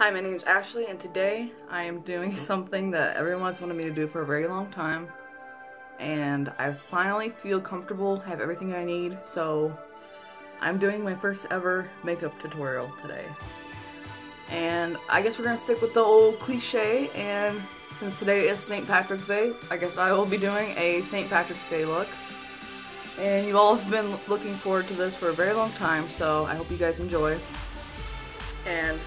Hi, my name is Ashley, and today I am doing something that everyone's wanted me to do for a very long time. And I finally feel comfortable, have everything I need, so I'm doing my first ever makeup tutorial today. And I guess we're gonna stick with the old cliche, and since today is St. Patrick's Day, I guess I will be doing a St. Patrick's Day look. And you all have been looking forward to this for a very long time, so I hope you guys enjoy. And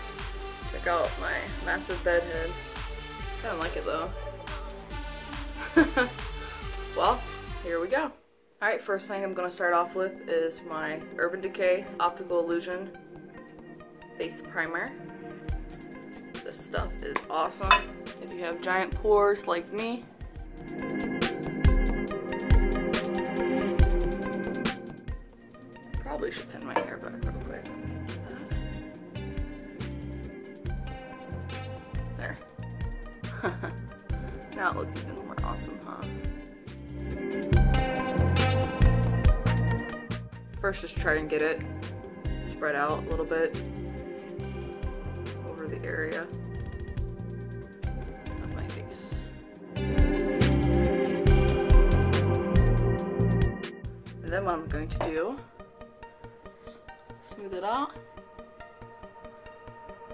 check out my massive bed head. I don't like it though. Well, here we go. Alright, first thing I'm going to start off with is my Urban Decay Optical Illusion Face Primer. This stuff is awesome if you have giant pores like me. Probably should pin my hair back real quick. There. Now it looks even more awesome, huh? First, just try and get it spread out a little bit over the area of my face. And then what I'm going to do, smooth it out.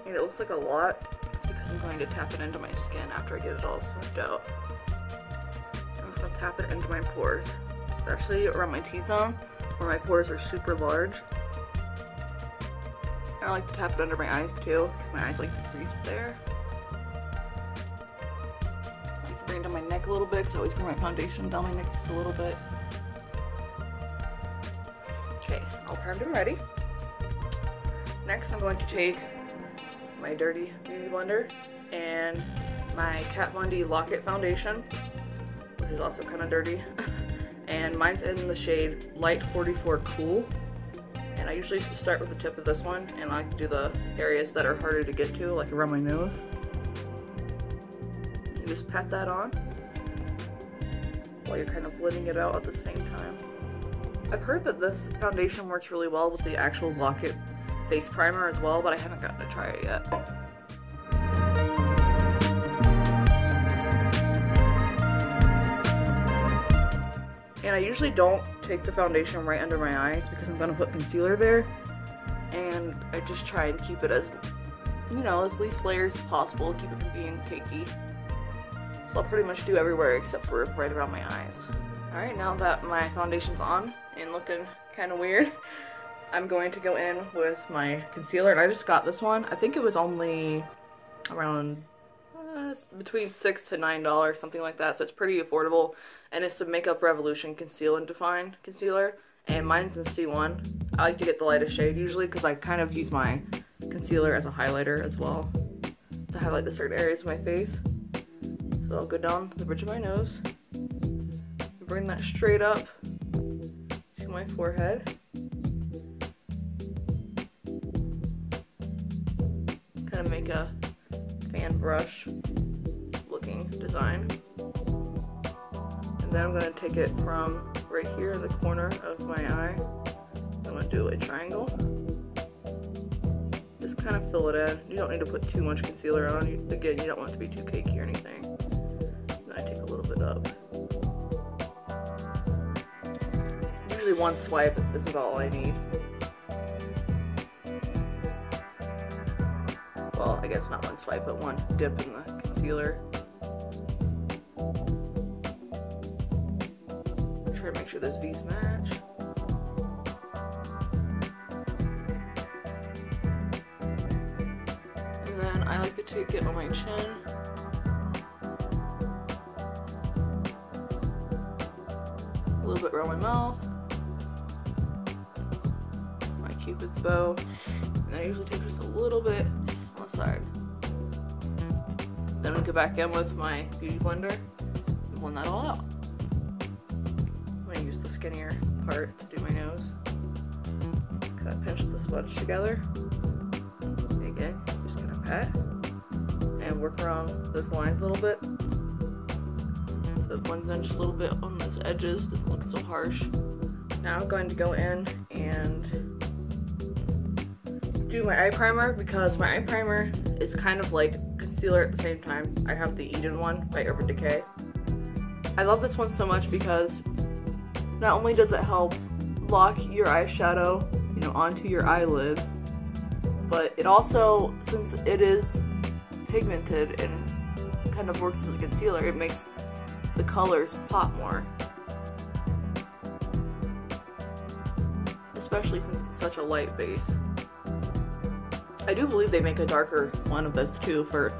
And it looks like a lot. It's because I'm going to tap it into my skin after I get it all smoothed out. I'm just going to tap it into my pores, especially around my T-zone where my pores are super large. I like to tap it under my eyes too, because my eyes like to crease there. I like to bring it down my neck a little bit, because I always bring my foundation down my neck just a little bit. Okay, all primed and ready. Next, I'm going to take my Dirty Beauty Blender and my Kat Von D Lock-It foundation, which is also kind of dirty. And mine's in the shade Light 44 Cool. And I usually start with the tip of this one, and I like to do the areas that are harder to get to, like around my nose. You just pat that on while you're kind of blending it out at the same time. I've heard that this foundation works really well with the actual Lock-It face primer as well, but I haven't gotten to try it yet. And I usually don't take the foundation right under my eyes because I'm gonna put concealer there, and I just try and keep it as, you know, as least layers as possible, keep it from being cakey. So I'll pretty much do everywhere except for right around my eyes. Alright, now that my foundation's on and looking kind of weird, I'm going to go in with my concealer, and I just got this one. I think it was only around between $6 to $9, something like that, so it's pretty affordable. And it's the Makeup Revolution Conceal and Define Concealer, and mine's in C1. I like to get the lightest shade usually because I kind of use my concealer as a highlighter as well to highlight the certain areas of my face. So I'll go down the bridge of my nose, bring that straight up to my forehead. Kind of make a fan brush looking design. And then I'm going to take it from right here in the corner of my eye. I'm going to do a triangle. Just kind of fill it in. You don't need to put too much concealer on. Again, you don't want it to be too cakey or anything. Then I take a little bit up. Usually one swipe is about all I need. Well, I guess not one swipe, but one dip in the concealer. Try to make sure those V's match. And then I like to take it on my chin. A little bit around my mouth. My Cupid's bow. And I usually take just a little bit on the side. Then I'll go back in with my Beauty Blender and blend that all out. I'm going to use the skinnier part to do my nose. Kind of pinch the sponge together. Again, just going to pat and work around those lines a little bit. So it blends in just a little bit on those edges, doesn't look so harsh. Now I'm going to go in and do my eye primer because my eye primer is kind of like concealer at the same time. I have the Eden one by Urban Decay. I love this one so much because not only does it help lock your eyeshadow, you know, onto your eyelid, but it also, since it is pigmented and kind of works as a concealer, it makes the colors pop more. Especially since it's such a light base. I do believe they make a darker one of those too for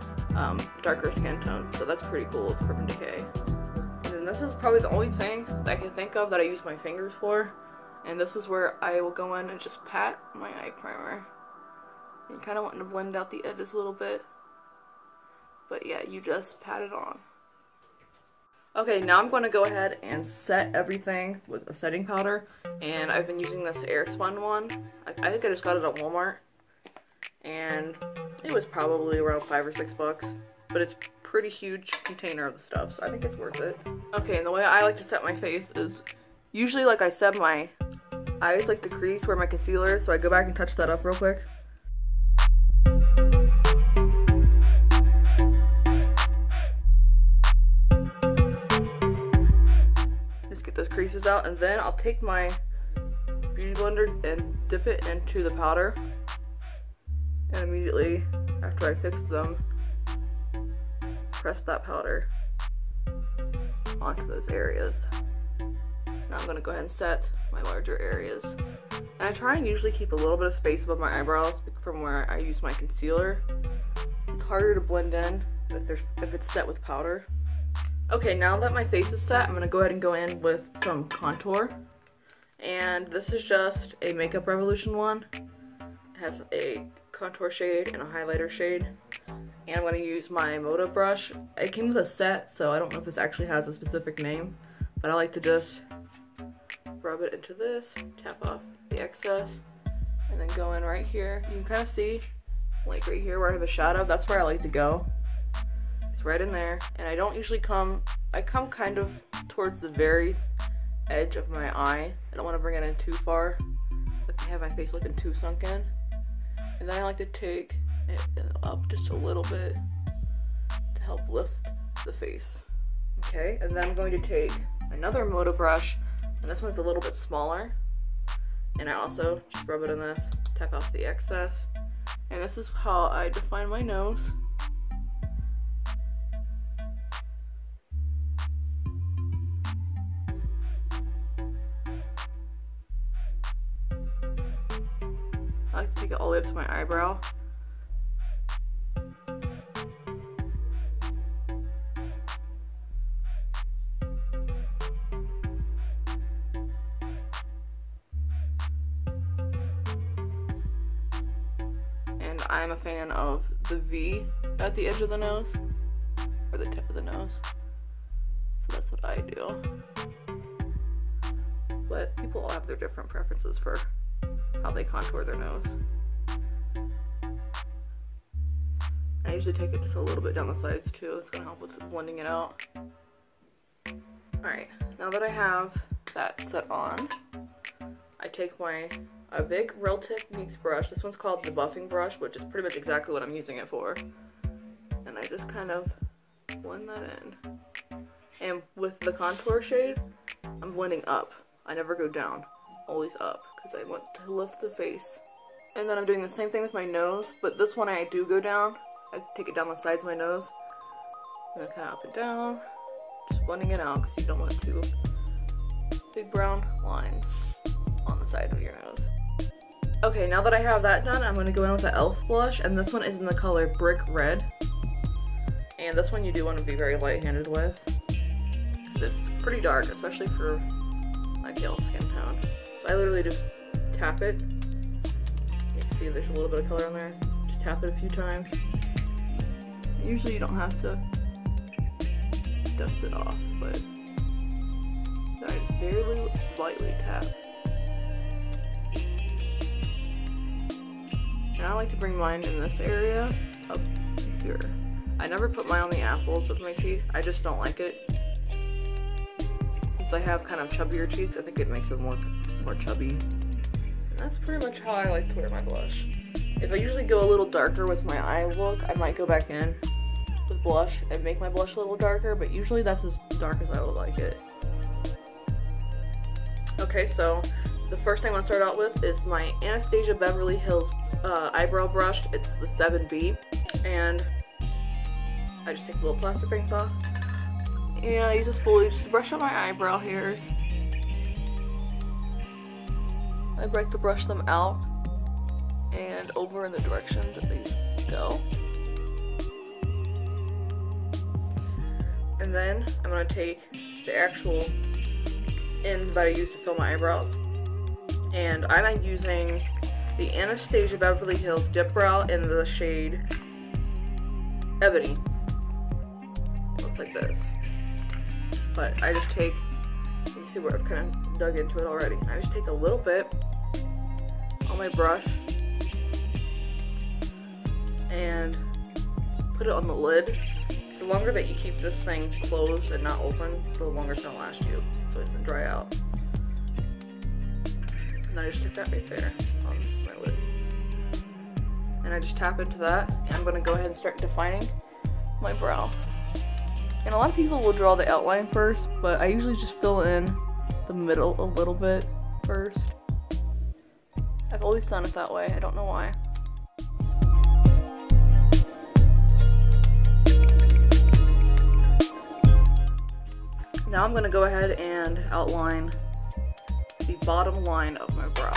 darker skin tones, so that's pretty cool with Urban Decay. And this is probably the only thing that I can think of that I use my fingers for, and this is where I will go in and just pat my eye primer. You kind of want to blend out the edges a little bit, but yeah, you just pat it on. Okay, now I'm going to go ahead and set everything with a setting powder, and I've been using this Airspun one. I think I just got it at Walmart, and it was probably around $5 or $6, but it's a pretty huge container of the stuff, so I think it's worth it. Okay, and the way I like to set my face is usually like I set my eyes like the crease where my concealer is, so I go back and touch that up real quick. Get those creases out, and then I'll take my beauty blender and dip it into the powder, and immediately after I fix them, press that powder onto those areas. Now I'm going to go ahead and set my larger areas, and I try and usually keep a little bit of space above my eyebrows from where I use my concealer. It's harder to blend in if it's set with powder. Okay, now that my face is set, I'm going to go ahead and go in with some contour. And this is just a Makeup Revolution one. It has a contour shade and a highlighter shade. And I'm going to use my Moda brush. It came with a set, so I don't know if this actually has a specific name. But I like to just rub it into this, tap off the excess, and then go in right here. You can kind of see, like right here where I have a shadow, that's where I like to go. Right in there, and I don't usually I come kind of towards the very edge of my eye. I don't want to bring it in too far, like I have my face looking too sunken. And then I like to take it up just a little bit to help lift the face. Okay, and then I'm going to take another Moda brush, and this one's a little bit smaller, and I also just rub it in this, tap off the excess, and this is how I define my nose. I like to take it all the way up to my eyebrow. And I'm a fan of the V at the edge of the nose, or the tip of the nose. So that's what I do. But people all have their different preferences for how they contour their nose. I usually take it just a little bit down the sides too. It's gonna help with blending it out. Alright, now that I have that set on, I take a big Real Techniques brush. This one's called the buffing brush, which is pretty much exactly what I'm using it for. And I just kind of blend that in. And with the contour shade, I'm blending up. I never go down, always up, because I want to lift the face. And then I'm doing the same thing with my nose, but this one I do go down. I take it down the sides of my nose, and then kind of up and down, just blending it out because you don't want two big brown lines on the side of your nose. Okay, now that I have that done, I'm going to go in with the e.l.f. blush, and this one is in the color Brick Red. And this one you do want to be very light-handed with, because it's pretty dark, especially for my pale skin tone. So I literally just tap it. You can see there's a little bit of color on there. Just tap it a few times. Usually you don't have to dust it off, but I just very lightly tap. And I like to bring mine in this area up here. I never put mine on the apples of my cheeks. I just don't like it. Since I have kind of chubbier cheeks, I think it makes them look more chubby. And that's pretty much how I like to wear my blush. If I usually go a little darker with my eye look, I might go back in with blush and make my blush a little darker, but usually that's as dark as I would like it. Okay, so the first thing I'm going to start out with is my Anastasia Beverly Hills eyebrow brush. It's the 7B, and I just take the little plastic things off. And I use a spoolie just to brush out my eyebrow hairs. I like to brush them out and over in the direction that they go. And then I'm going to take the actual end that I use to fill my eyebrows. And I'm using the Anastasia Beverly Hills Dip Brow in the shade Ebony. It looks like this. But I just take, you see where I've kind of dug into it already. I just take a little bit on my brush and put it on the lid. The longer that you keep this thing closed and not open, the longer it's gonna last you, so it doesn't dry out. And then I just stick that right there on my lid. And I just tap into that, and I'm gonna go ahead and start defining my brow. And a lot of people will draw the outline first, but I usually just fill in the middle a little bit first. I've always done it that way, I don't know why. Now I'm going to go ahead and outline the bottom line of my brow.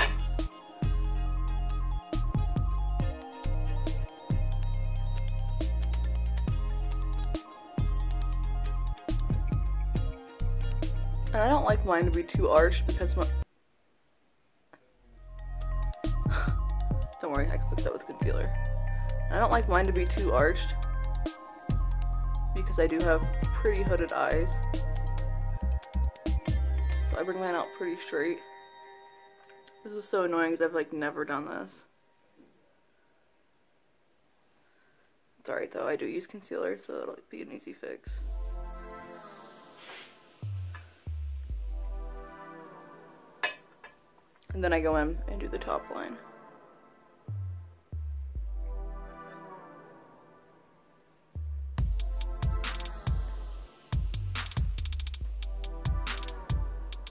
And I don't like mine to be too arched because my... Don't worry, I can fix that with concealer. I don't like mine to be too arched because I do have pretty hooded eyes. So I bring mine out pretty straight. This is so annoying because I've like never done this. It's alright though, I do use concealer, so it'll be an easy fix. And then I go in and do the top line.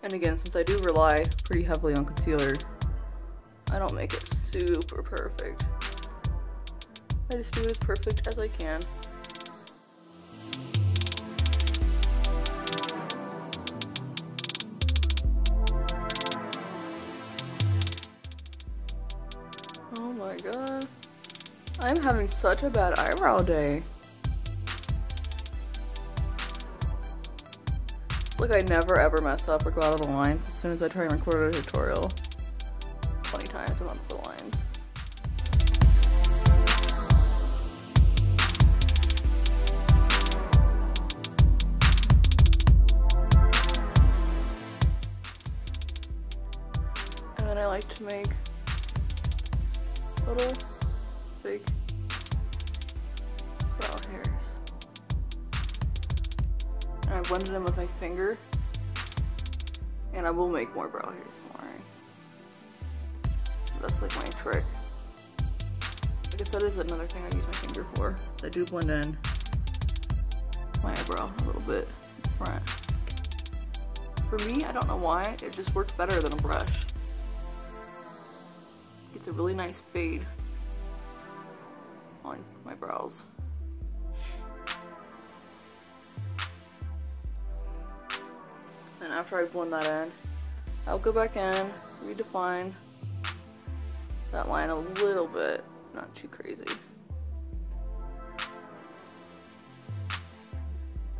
And again, since I do rely pretty heavily on concealer, I don't make it super perfect. I just do it as perfect as I can. Oh my god. I'm having such a bad eyebrow day. It's like I never ever mess up or go out of the lines as soon as I try and record a tutorial. 20 times I'm up the lines. And then I like to make little fake brow hairs. And I blended them with my finger. And I will make more brow hairs, don't worry. That's like my trick. I guess that is another thing I use my finger for. I do blend in my eyebrow a little bit in front. For me, I don't know why, it just works better than a brush. It's a really nice fade on my brows. And after I blend that in, I'll go back in, redefine that line a little bit, not too crazy.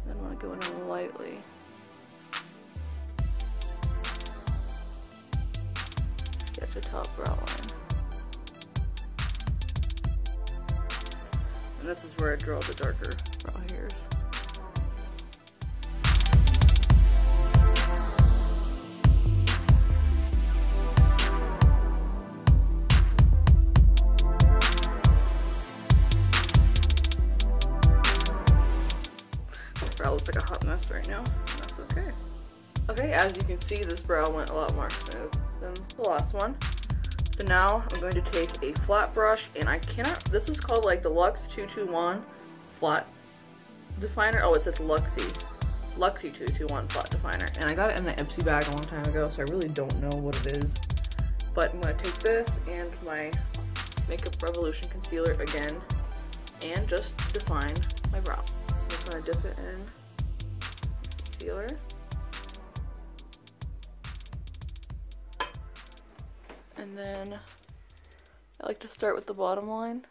Then I'm going to go in lightly. Get your top brow line. And this is where I draw the darker brow hairs. My brow looks like a hot mess right now, and that's okay. Okay, as you can see, this brow went a lot more smooth than the last one. So now I'm going to take a flat brush, and I cannot, this is called like the Luxe 221 flat definer. Oh, it says Luxie 221 flat definer, and I got it in an Ipsy bag a long time ago, so I really don't know what it is. But I'm going to take this and my Makeup Revolution concealer again and just define my brow. So I'm just going to dip it in concealer. And then I like to start with the bottom line.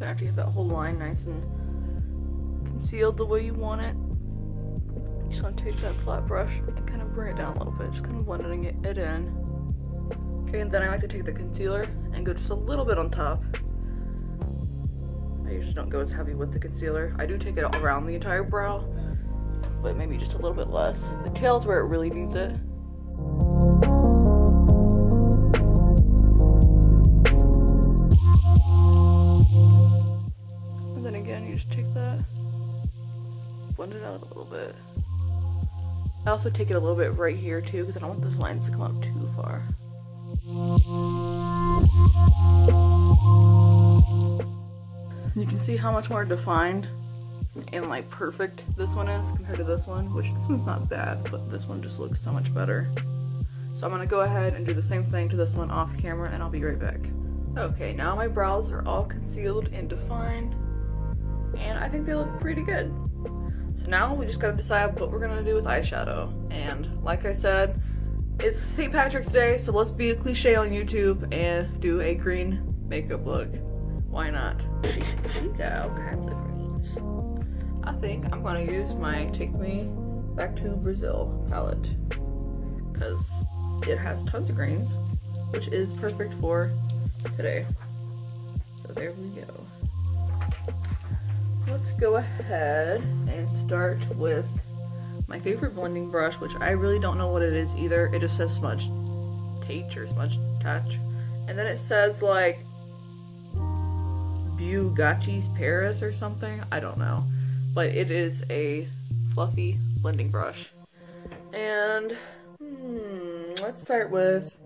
After you have that whole line nice and concealed the way you want it, you just want to take that flat brush and kind of bring it down a little bit, just kind of blending it in. Okay, and then I like to take the concealer and go just a little bit on top. I usually don't go as heavy with the concealer. I do take it around the entire brow, but maybe just a little bit less. The tail is where it really needs it. Again, you just take that, blend it out a little bit. I also take it a little bit right here too, because I don't want those lines to come up too far. You can see how much more defined and like perfect this one is compared to this one, which this one's not bad, but this one just looks so much better. So I'm gonna go ahead and do the same thing to this one off camera, and I'll be right back. Okay, now my brows are all concealed and defined, and I think they look pretty good. So now we just gotta decide what we're gonna do with eyeshadow. And like I said, it's St. Patrick's Day, so let's be a cliche on YouTube and do a green makeup look. Why not? She got all kinds of greens. I think I'm gonna use my Take Me Back to Brazil palette, because it has tons of greens, which is perfect for today. So there we go. Let's go ahead and start with my favorite blending brush, which I really don't know what it is either. It just says Smudge Touch or Smudge Touch. And then it says like Bugatti Paris or something. I don't know. But it is a fluffy blending brush. And let's start with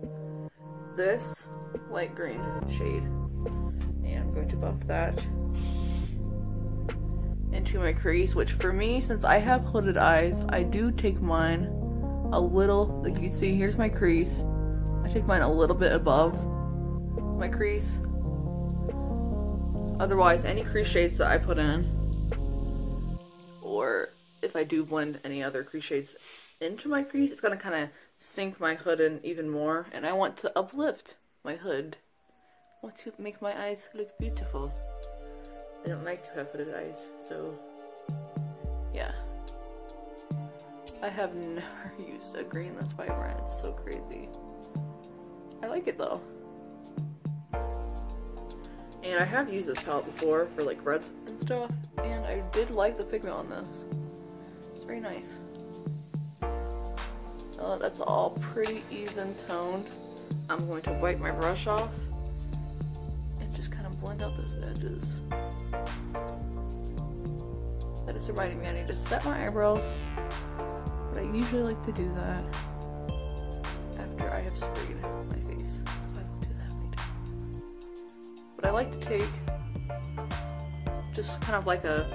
this light green shade. And I'm going to buff that into my crease, which for me, since I have hooded eyes, I do take mine a little, like you can see, here's my crease. I take mine a little bit above my crease. Otherwise, any crease shades that I put in, or if I do blend any other crease shades into my crease, it's gonna kind of sink my hood in even more, and I want to uplift my hood. I want to make my eyes look beautiful. I don't like to have hooded eyes, so yeah. I have never used a green that's vibrant. It's so crazy. I like it though. And I have used this palette before for like reds and stuff, and I did like the pigment on this. It's very nice. Oh, that's all pretty even toned. I'm going to wipe my brush off and just kind of blend out those edges. That is reminding me I need to set my eyebrows, but I usually like to do that after I have sprayed my face, so I will do that later. But I like to take just kind of like a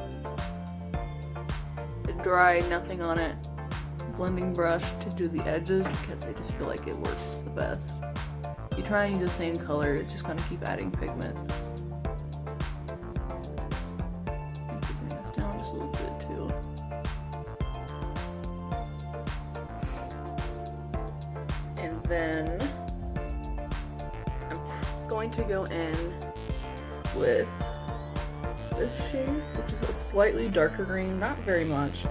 dry, nothing on it blending brush to do the edges, because I just feel like it works the best. If you try and use the same color, it's just gonna keep adding pigment. Then I'm going to go in with this shade, which is a slightly darker green, not very much,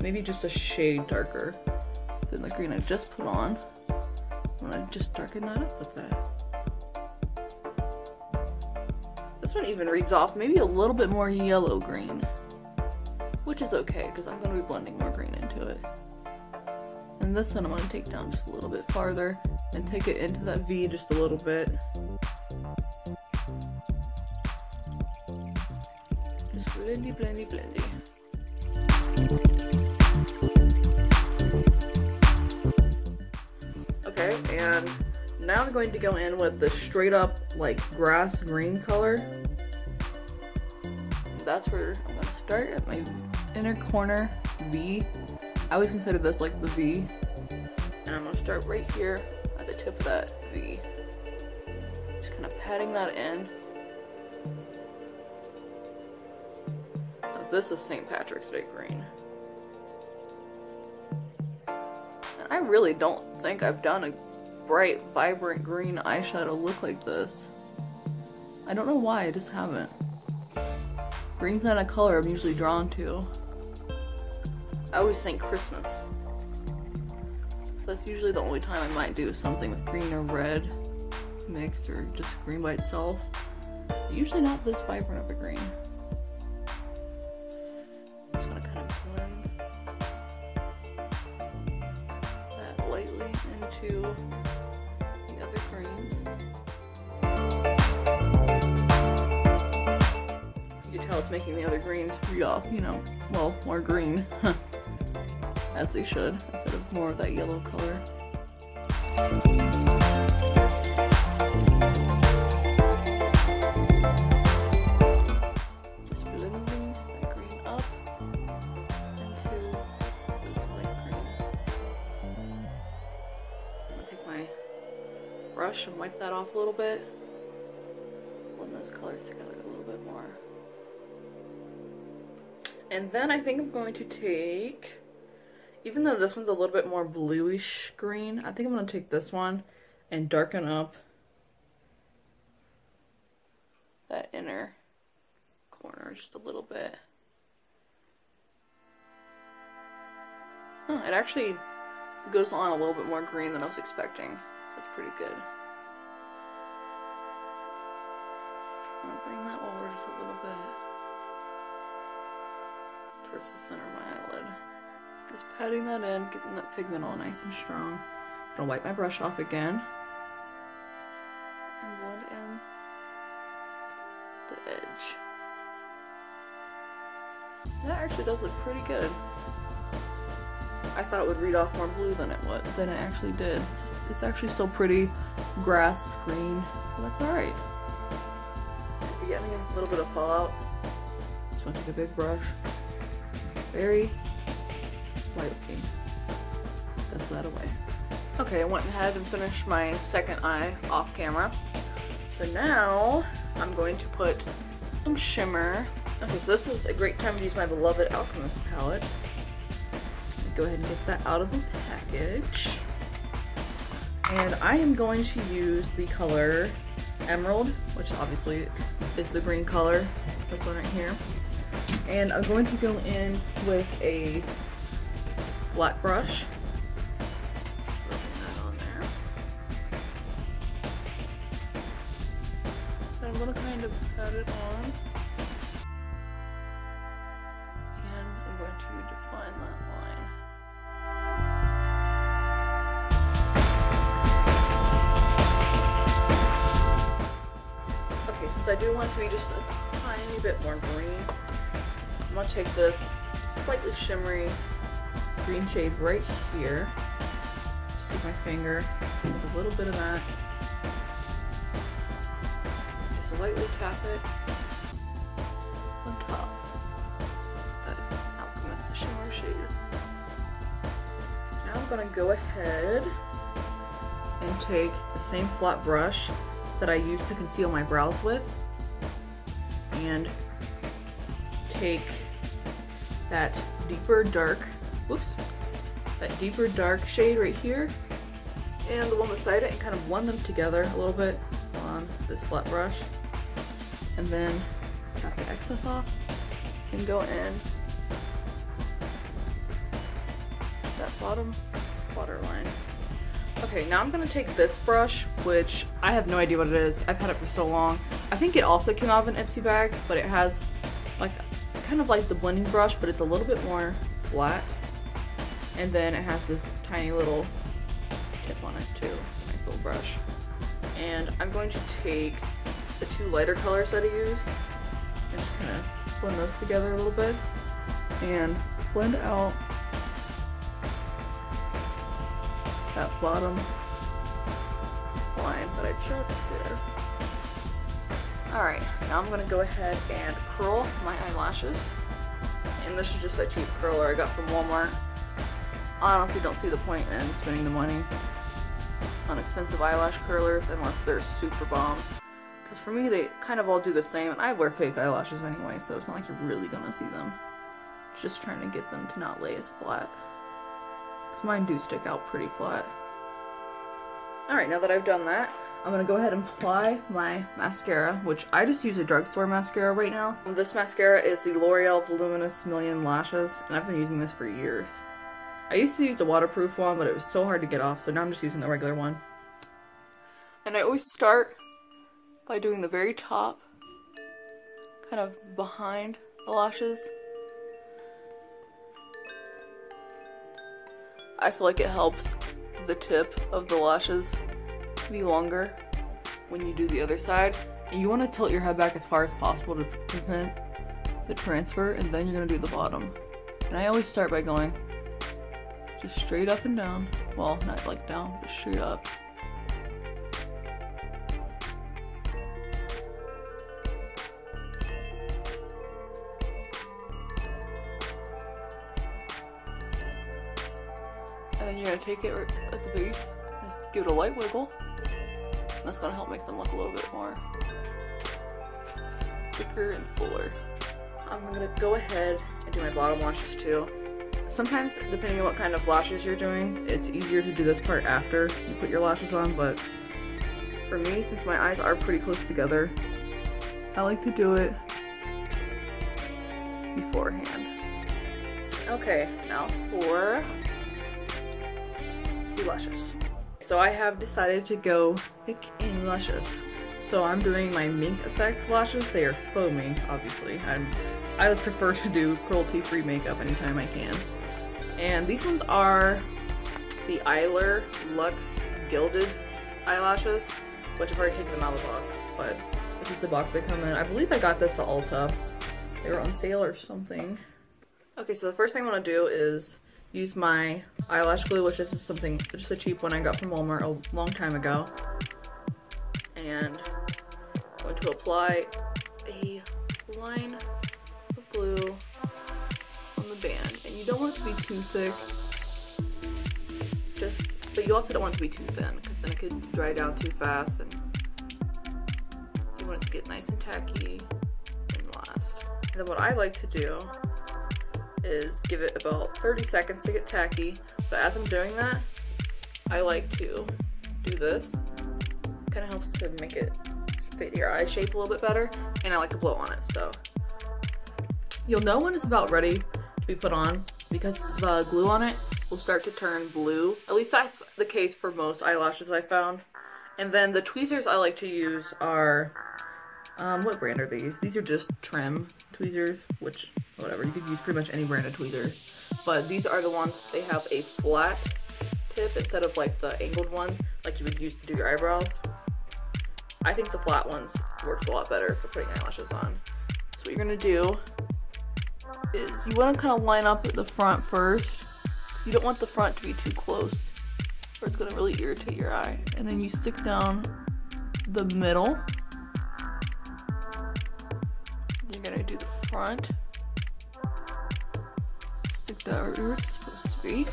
maybe just a shade darker than the green I just put on. I'm gonna just darken that up with that. This one even reads off maybe a little bit more yellow green, which is okay because I'm going to be blending more green into it. And this one I'm going to take down just a little bit farther and take it into that V just a little bit. Just blendy, blendy, blendy. Okay, and now I'm going to go in with the straight up like grass green color. That's where I'm going to start at my inner corner V. I always consider this like the V. And I'm going to start right here at the tip of that V. Just kind of patting that in. Now this is St. Patrick's Day green. And I really don't think I've done a bright, vibrant green eyeshadow look like this. I don't know why, I just haven't. Green's not a color I'm usually drawn to. I always think Christmas. So that's usually the only time I might do something with green or red mixed, or just green by itself. Usually not this vibrant of a green. Just gonna kind of blend that lightly into the other greens. You can tell it's making the other greens read off, you know, well, more green. As they should, instead of more of that yellow color. Just blending that green up into those light greens. I'm gonna take my brush and wipe that off a little bit. Blend those colors together a little bit more. And then I think I'm going to take, even though this one's a little bit more bluish green, I think I'm going to take this one and darken up that inner corner just a little bit. It actually goes on a little bit more green than I was expecting, so that's pretty good. I'll bring that over just a little bit towards the center of my eyelid. Just patting that in, getting that pigment all nice and strong. I'm gonna wipe my brush off again and blend in the edge. That actually does look pretty good. I thought it would read off more blue than it actually did. It's actually still pretty grass green, so that's alright. If you're getting a little bit of fallout, just want to take a big brush, very lightly dust that away. Okay, I went ahead and finished my second eye off camera. So now I'm going to put some shimmer. Okay, so this is a great time to use my beloved Alchemist palette. Go ahead and get that out of the package. And I am going to use the color Emerald, which obviously is the green color. This one right here. And I'm going to go in with a flat brush. Rubbing that on there. Then I'm going to kind of pat it on. And I'm going to define that line. Okay, since I do want it to be just a tiny bit more green, I'm going to take this slightly shimmery green shade right here. Just with my finger, take a little bit of that. Just lightly tap it on top of that Alchemist shimmer shade. Now I'm going to go ahead and take the same flat brush that I used to conceal my brows with and take that deeper dark, that deeper dark shade right here and the one beside it and kind of blend them together a little bit on this flat brush, and then tap the excess off and go in that bottom waterline. Okay, now I'm gonna take this brush, which I have no idea what it is. I've had it for so long. I think it also came out of an Ipsy bag, but it has like kind of like the blending brush, but it's a little bit more flat. And then it has this tiny little tip on it too. It's a nice little brush. And I'm going to take the two lighter colors that I used and just kind of blend those together a little bit and blend out that bottom line that I just did. Alright, now I'm gonna go ahead and curl my eyelashes. And this is just a cheap curler I got from Walmart. I honestly don't see the point in spending the money on expensive eyelash curlers unless they're super bomb. Because for me, they kind of all do the same, and I wear fake eyelashes anyway, so it's not like you're really gonna see them. Just trying to get them to not lay as flat. Because mine do stick out pretty flat. Alright, now that I've done that, I'm gonna go ahead and apply my mascara, which I just use a drugstore mascara right now. This mascara is the L'Oreal Voluminous Million Lashes, and I've been using this for years. I used to use the waterproof one, but it was so hard to get off, so now I'm just using the regular one. And I always start by doing the very top, kind of behind the lashes. I feel like it helps the tip of the lashes be longer when you do the other side. And you want to tilt your head back as far as possible to prevent the transfer, and then you're going to do the bottom. And I always start by going just straight up and down. Well, not like down, but straight up. And then you're going to take it at the base, just give it a light wiggle. And that's going to help make them look a little bit more thicker and fuller. I'm going to go ahead and do my bottom lashes too. Sometimes, depending on what kind of lashes you're doing, it's easier to do this part after you put your lashes on, but for me, since my eyes are pretty close together, I like to do it beforehand. Okay, now for the lashes. So I have decided to go thick in lashes. So I'm doing my Mink Effect lashes. They are foamy, obviously. I prefer to do cruelty-free makeup anytime I can. And these ones are the Eyeler Luxe Gilded eyelashes, which I've already taken them out of the box, but this is the box they come in. I believe I got this at Ulta. They were on sale or something. Okay, so the first thing I want to do is use my eyelash glue, which is something, just a cheap one I got from Walmart a long time ago. And I'm going to apply a line of glue on the band. And you don't want it to be too thick, but you also don't want it to be too thin, because then it could dry down too fast, and you want it to get nice and tacky and last. And then what I like to do is give it about 30 seconds to get tacky, but as I'm doing that, I like to do this. Kind of helps to make it fit your eye shape a little bit better, and I like to blow on it. So you'll know when it's about ready to be put on, because the glue on it will start to turn blue. At least that's the case for most eyelashes I found. And then the tweezers I like to use are, what brand are these? These are just trim tweezers, which, whatever, you could use pretty much any brand of tweezers. But these are the ones, they have a flat tip instead of like the angled one, like you would use to do your eyebrows. I think the flat ones works a lot better for putting eyelashes on. So what you're gonna do is you wanna kind of line up at the front first. You don't want the front to be too close, or it's gonna really irritate your eye. And then you stick down the middle. You're gonna do the front. Stick that right where it's supposed to be.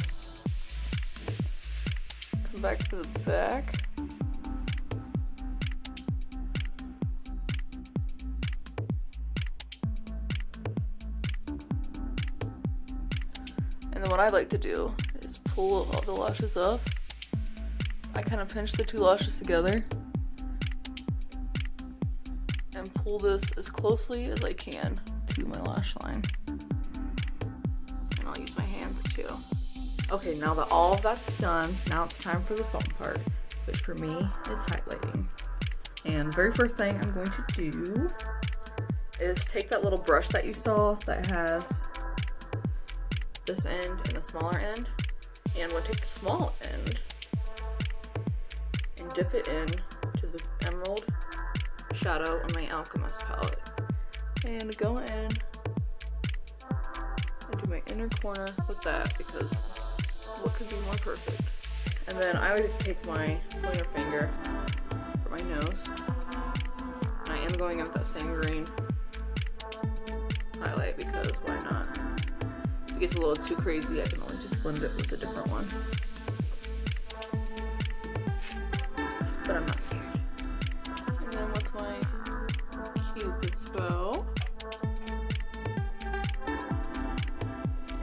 Come back to the back. And then what I like to do is pull all the lashes up. I kind of pinch the two lashes together and pull this as closely as I can to my lash line. And I'll use my hands too. Okay, now that all of that's done, now it's time for the fun part, which for me is highlighting. And the very first thing I'm going to do is take that little brush that you saw that has this end and the smaller end, and I'm going to take the small end and dip it in to the emerald shadow on my Alchemist palette. And go in and do my inner corner with that, because what could be more perfect? And then I would take my pointer finger for my nose, and I am going in with that same green highlight, because why not? If it gets a little too crazy, I can always just blend it with a different one. But I'm not scared. And then with my Cupid's bow,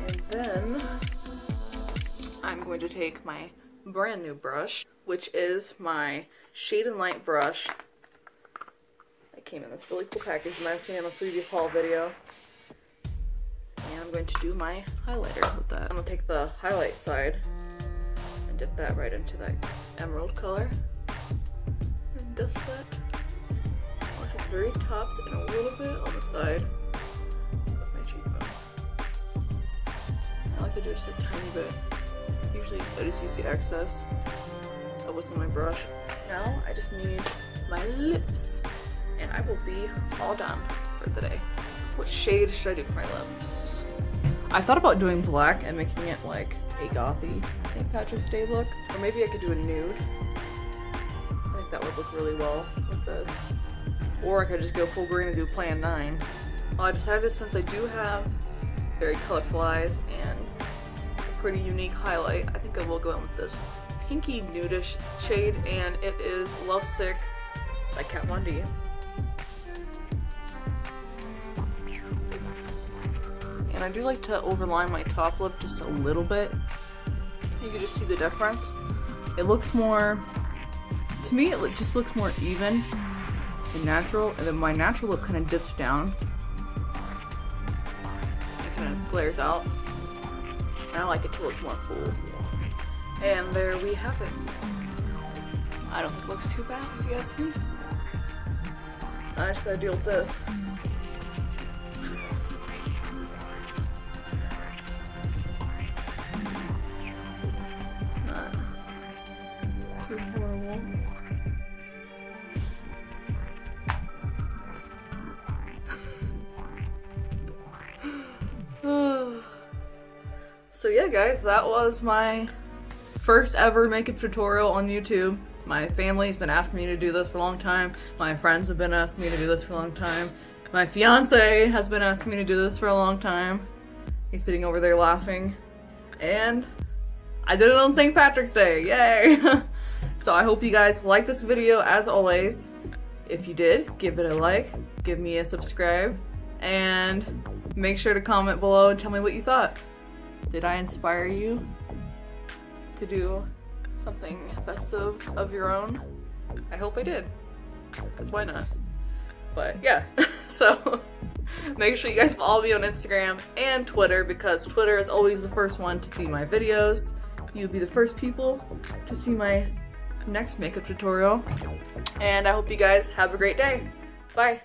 and then I'm going to take my brand new brush, which is my Shade and Light brush. It came in this really cool package you might have seen in a previous haul video. And I'm going to do my highlighter with that. I'm going to take the highlight side and dip that right into that emerald color. And dust that on the very tops and a little bit on the side of my cheekbone. I like to do just a tiny bit. Usually I just use the excess of what's in my brush. Now I just need my lips, and I will be all done for the day. What shade should I do for my lips? I thought about doing black and making it like a gothy St. Patrick's Day look, or maybe I could do a nude. I think that would look really well with this. Or I could just go full green and do Plan 9. Well, I decided since I do have very colorful eyes and a pretty unique highlight, I think I will go in with this pinky nudish shade, and it is Lovesick by Kat Von D. And I do like to overline my top lip just a little bit. You can just see the difference. It looks more, to me it just looks more even and natural, and then my natural lip kind of dips down. It kind of flares out. And I like it to look more full. And there we have it. I don't think it looks too bad if you ask me. I just gotta deal with this. Too horrible. So yeah guys, that was my first ever makeup tutorial on YouTube. My family's been asking me to do this for a long time. My friends have been asking me to do this for a long time. My fiance has been asking me to do this for a long time. He's sitting over there laughing. And I did it on St. Patrick's Day, yay! So I hope you guys liked this video as always. If you did, give it a like, give me a subscribe, and make sure to comment below and tell me what you thought. Did I inspire you to do something festive of your own? I hope I did, because why not? But yeah, so make sure you guys follow me on Instagram and Twitter, because Twitter is always the first one to see my videos. You'll be the first people to see my next makeup tutorial. And I hope you guys have a great day. Bye.